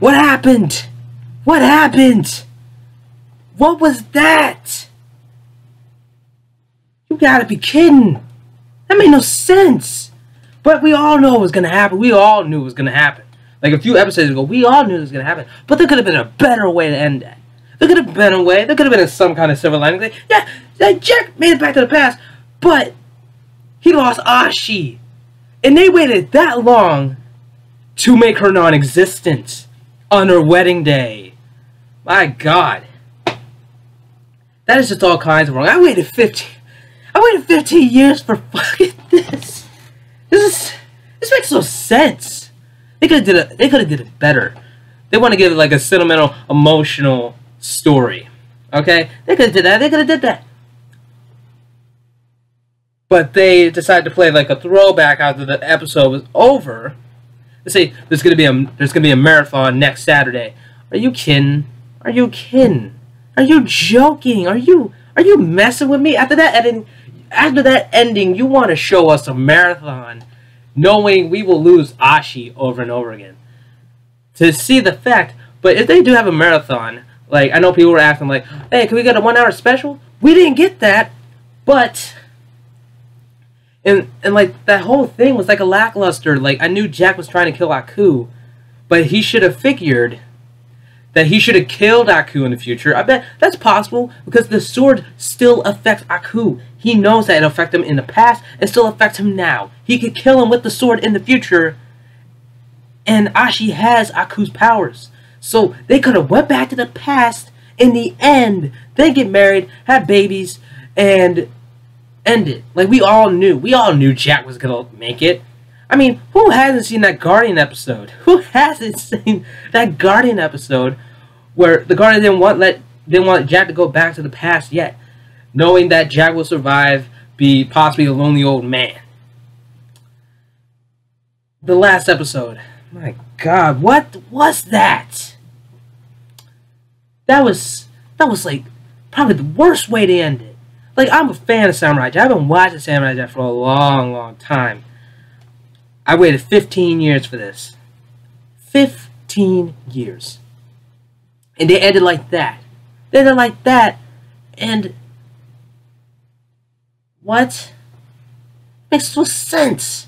What happened? What happened? What was that? You gotta be kidding. That made no sense. But we all know it was gonna happen. We all knew it was gonna happen. Like a few episodes ago, we all knew it was gonna happen. But there could have been a better way to end that. There could have been a way. There could have been some kind of silver lining. Like, yeah, Jack made it back to the past, but he lost Ashi. And they waited that long to make her non-existent on her wedding day. My God. That is just all kinds of wrong. I waited 15 years for fucking this. This makes no sense. They could have did it better. They want to give it like a sentimental, emotional story. Okay? They could have did that. They could have did that. But they decided to play like a throwback after the episode was over. They say there's gonna be a marathon next Saturday. Are you kidding? Are you kidding? Are you joking? Are you messing with me? After that ending, you want to show us a marathon, knowing we will lose Ashi over and over again. To see the fact, but if they do have a marathon, like I know people were asking, like, hey, can we get a 1 hour special? We didn't get that, but. And like that whole thing was like a lackluster. Like I knew Jack was trying to kill Aku, but he should have figured that he should have killed Aku in the future. I bet that's possible because the sword still affects Aku. He knows that it affected him in the past and still affects him now. He could kill him with the sword in the future, and Ashi has Aku's powers. So they could have went back to the past in the end, then get married, have babies, and end it. Like we all knew Jack was gonna make it. I mean, who hasn't seen that Guardian episode? Who hasn't seen that Guardian episode where the Guardian didn't want Jack to go back to the past yet, knowing that Jack will survive, be possibly a lonely old man. The last episode, my God, what was that? That was like probably the worst way to end it. Like, I'm a fan of Samurai Jack. I've been watching Samurai Jack for a long, long time. I waited 15 years for this. 15 years. And they ended like that. They ended like that. And what? Makes no sense.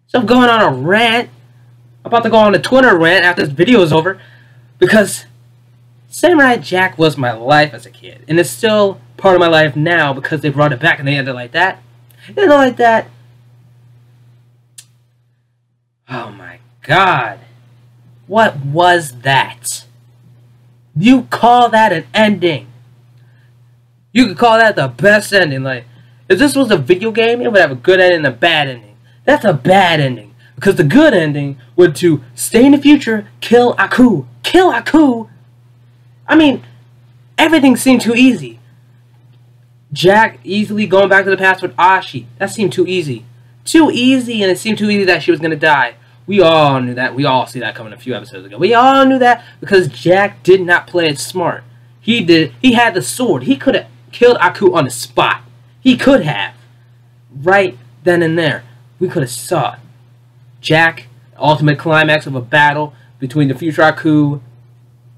So I'm going on a rant. I'm about to go on a Twitter rant after this video is over. Because Samurai Jack was my life as a kid. And it's still part of my life now because they brought it back and they ended like that. They ended like that. Oh my God. What was that? You call that an ending? You could call that the best ending. Like, if this was a video game, it would have a good ending and a bad ending. That's a bad ending. Because the good ending would to stay in the future, kill Aku. Kill Aku? I mean, everything seemed too easy. Jack easily going back to the past with Ashi. That seemed too easy. Too easy, and it seemed too easy that she was going to die. We all knew that. We all see that coming a few episodes ago. We all knew that because Jack did not play it smart. He did. He had the sword. He could have killed Aku on the spot. He could have. Right then and there. We could have saw it. Jack, ultimate climax of a battle between the future Aku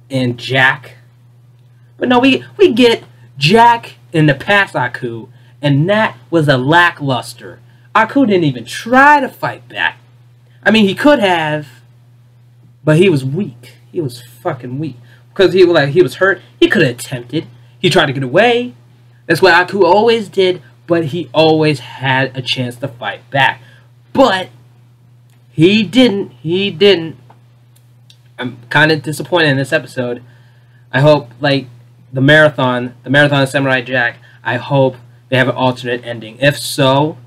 and Jack. But no, we get Jack in the past Aku, and that was a lackluster. Aku didn't even try to fight back. I mean, he could have, but he was weak. He was fucking weak. Because he was hurt. He could have attempted. He tried to get away. That's what Aku always did, but he always had a chance to fight back. But he didn't. He didn't. I'm kind of disappointed in this episode. I hope, like, the marathon of Samurai Jack, I hope they have an alternate ending. If so,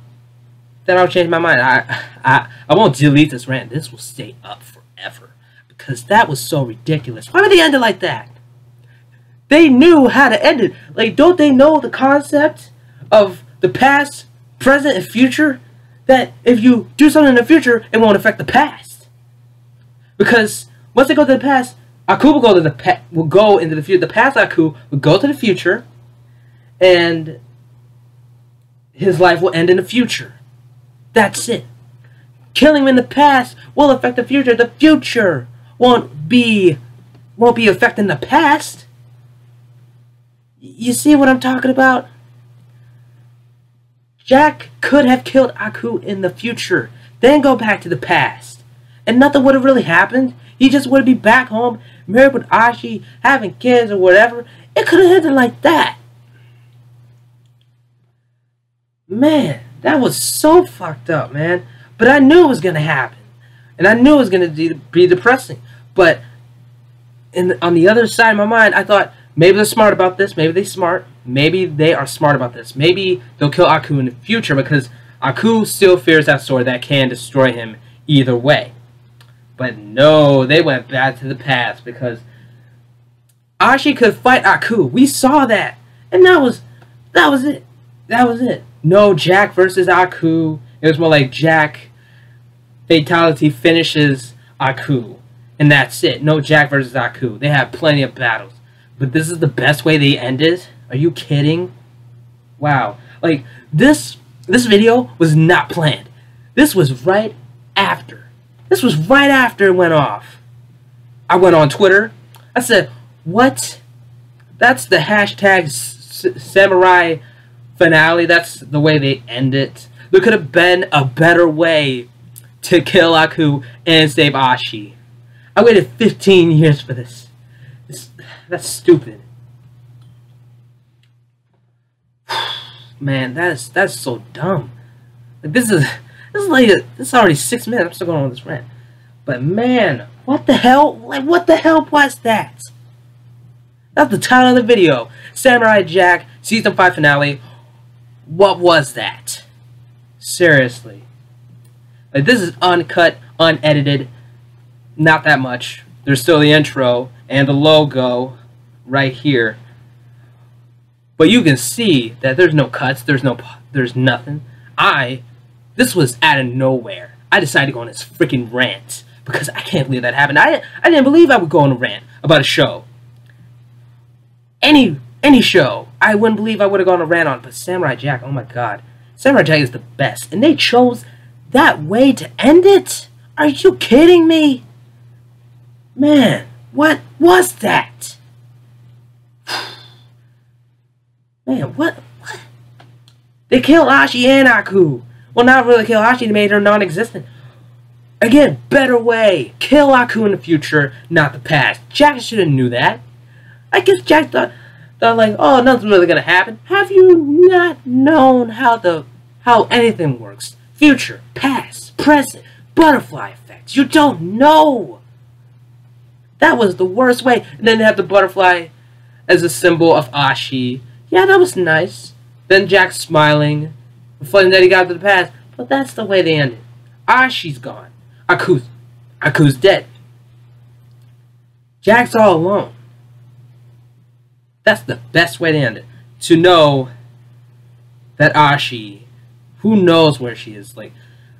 then I'll change my mind. I won't delete this rant. This will stay up forever. Because that was so ridiculous. Why would they end it like that? They knew how to end it. Like, don't they know the concept of the past, present, and future? That if you do something in the future, it won't affect the past. Because once they go to the past, Aku will go into the future. The past Aku will go to the future, and his life will end in the future. That's it. Killing him in the past will affect the future. The future won't be affecting the past. You see what I'm talking about? Jack could have killed Aku in the future, then go back to the past, and nothing would have really happened. He just would be back home, married with Ashi, having kids or whatever. It could have ended like that. Man, that was so fucked up, man. But I knew it was gonna happen, and I knew it was gonna be depressing. But on the other side of my mind, I thought maybe they're smart about this. Maybe they are smart about this. Maybe they'll kill Aku in the future because Aku still fears that sword that can destroy him either way. But no, they went back to the past because Ashi could fight Aku. We saw that, and that was it. That was it. No Jack versus Aku. It was more like Jack fatality finishes Aku, and that's it. No Jack versus Aku. They had plenty of battles, but this is the best way they ended. Are you kidding? Wow. Like this video was not planned. This was right after. This was right after it went off. I went on Twitter. I said, what? That's the hashtag samurai finale. That's the way they end it. There could have been a better way to kill Aku and save Ashi. I waited 15 years for this. That's stupid. Man, that's so dumb. Like, this is already 6 minutes. I'm still going on this rant. But man, what the hell? Like, what the hell was that? That's the title of the video. Samurai Jack Season 5 finale. What was that? Seriously. Like, this is uncut, unedited. Not that much. There's still the intro and the logo right here. But you can see that there's no cuts. There's nothing. This was out of nowhere. I decided to go on this freaking rant because I can't believe that happened. I didn't believe I would go on a rant about a show. Any show, I wouldn't believe I would have gone on a rant on. But Samurai Jack, oh my god. Samurai Jack is the best. And they chose that way to end it? Are you kidding me? Man, what was that? Man, what? They killed Ashi and Aku. Well, not really kill Ashi, they made her non-existent. Again, better way. Kill Aku in the future, not the past. Jack should have knew that. I guess Jack thought like, oh, nothing's really gonna happen. Have you not known how anything works? Future, past, present, butterfly effects. You don't know. That was the worst way. And then they have the butterfly as a symbol of Ashi. Yeah, that was nice. Then Jack smiling, reflecting that he got to the past. But that's the way they ended. Ashi's gone. Aku's dead. Jack's all alone. That's the best way to end it. To know that Ashi, who knows where she is? Like,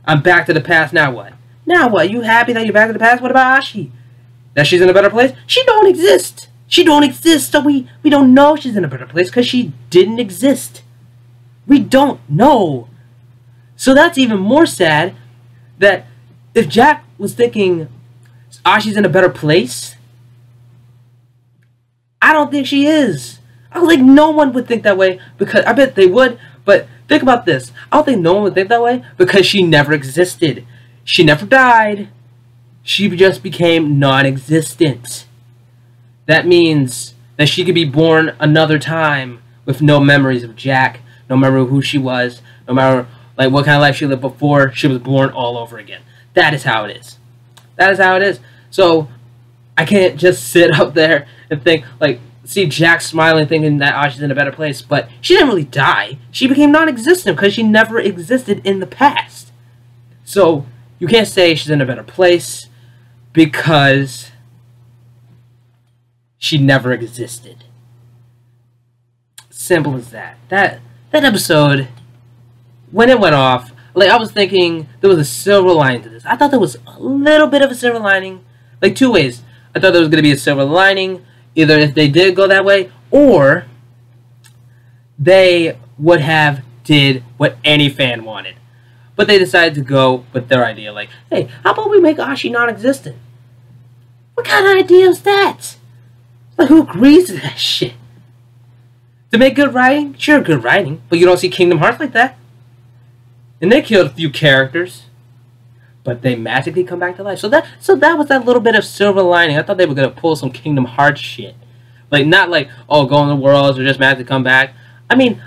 I'm back to the past, now what? Now what? You happy that you're back to the past? What about Ashi? That she's in a better place? She don't exist. She don't exist, so we don't know she's in a better place because she didn't exist. We don't know. So that's even more sad that if Jack was thinking Ashi's in a better place, I don't think she is. I don't think no one would think that way because I bet they would, but think about this. I don't think no one would think that way because she never existed. She never died. She just became non-existent. That means that she could be born another time with no memories of Jack, no memory of who she was, no matter like what kind of life she lived before she was born all over again. That is how it is. That is how it is. So I can't just sit up there and think like see Jack smiling thinking that Ashi's in a better place, but she didn't really die. She became non-existent because she never existed in the past. So you can't say she's in a better place because she never existed. Simple as that. That episode, when it went off, like I was thinking there was a silver lining to this. I thought there was a little bit of a silver lining. Like two ways. I thought there was going to be a silver lining. Either if they did go that way, or they would have did what any fan wanted. But they decided to go with their idea. Like, hey, how about we make Ashi non-existent? What kind of idea is that? Like, who agrees to that shit? To make good writing? Sure, good writing. But you don't see Kingdom Hearts like that. And they killed a few characters. But they magically come back to life. So that was that little bit of silver lining. I thought they were going to pull some Kingdom Hearts shit. Like, not like, oh, go in the worlds or just magically come back. I mean,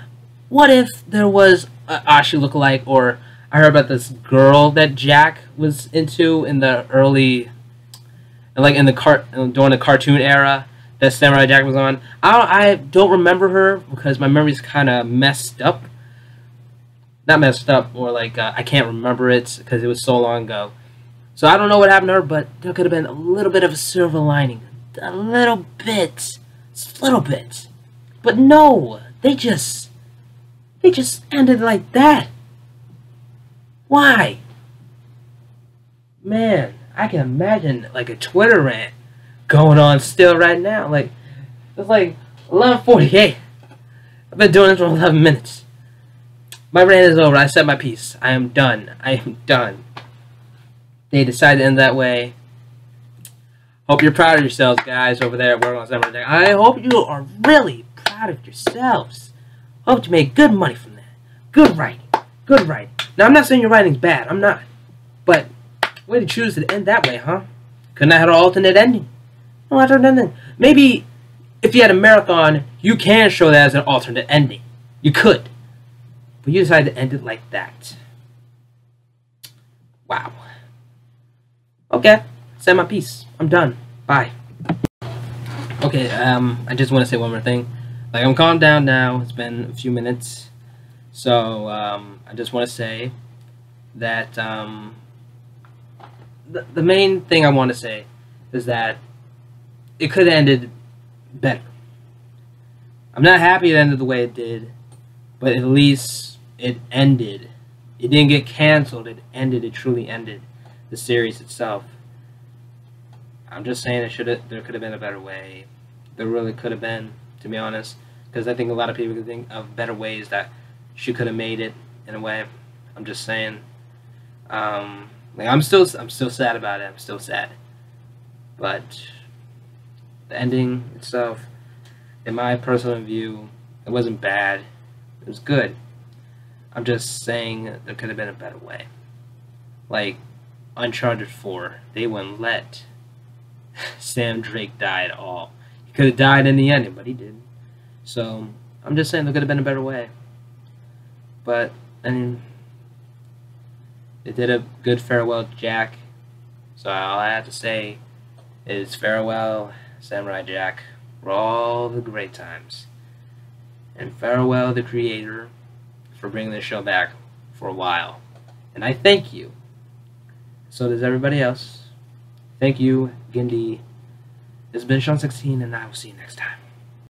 what if there was a Ashi lookalike, or I heard about this girl that Jack was into in the early, like in the during the cartoon era that Samurai Jack was on. I don't remember her because my memory's kind of messed up. Not messed up, or like I can't remember it because it was so long ago. So I don't know what happened to her, but there could have been a little bit of a silver lining, a little bit, But no, they just ended like that. Why? Man, I can imagine like a Twitter rant going on still right now. Like, it's like 11:48. I've been doing this for 11 minutes. My rant is over. I said my piece. I am done. They decided to end that way. Hope you're proud of yourselves, guys, over there at World on Samurai Jack. I hope you are really proud of yourselves. Hope you make good money from that. Good writing. Now, I'm not saying your writing's bad. I'm not. But, way to choose to end that way, huh? Couldn't I have an alternate ending? No alternate ending. Maybe, if you had a marathon, you can show that as an alternate ending. You could. But you decided to end it like that. Wow. Okay. Said my piece. I'm done. Bye. Okay, I just want to say one more thing. Like, I'm calmed down now. It's been a few minutes. So, I just want to say that, the main thing I want to say is that it could have ended better. I'm not happy it ended the way it did, but at least it ended. It didn't get canceled. It ended. It truly ended the series itself. I'm just saying there could have been a better way. There really could have been, to be honest, because I think a lot of people could think of better ways that she could have made it in a way. I'm just saying. Like, I'm still sad about it. I'm still sad, but the ending itself, in my personal view, it wasn't bad. It was good. I'm just saying there could have been a better way. Like Uncharted 4, they wouldn't let Sam Drake die at all. He could have died in the ending, but he didn't. So I'm just saying there could have been a better way. But I mean, they did a good farewell to Jack. So all I have to say is farewell, Samurai Jack, for all the great times. And farewell, the creator, for bringing this show back for a while. And I thank you. So does everybody else. Thank you, Gindi. This has been Sean 16, and I will see you next time.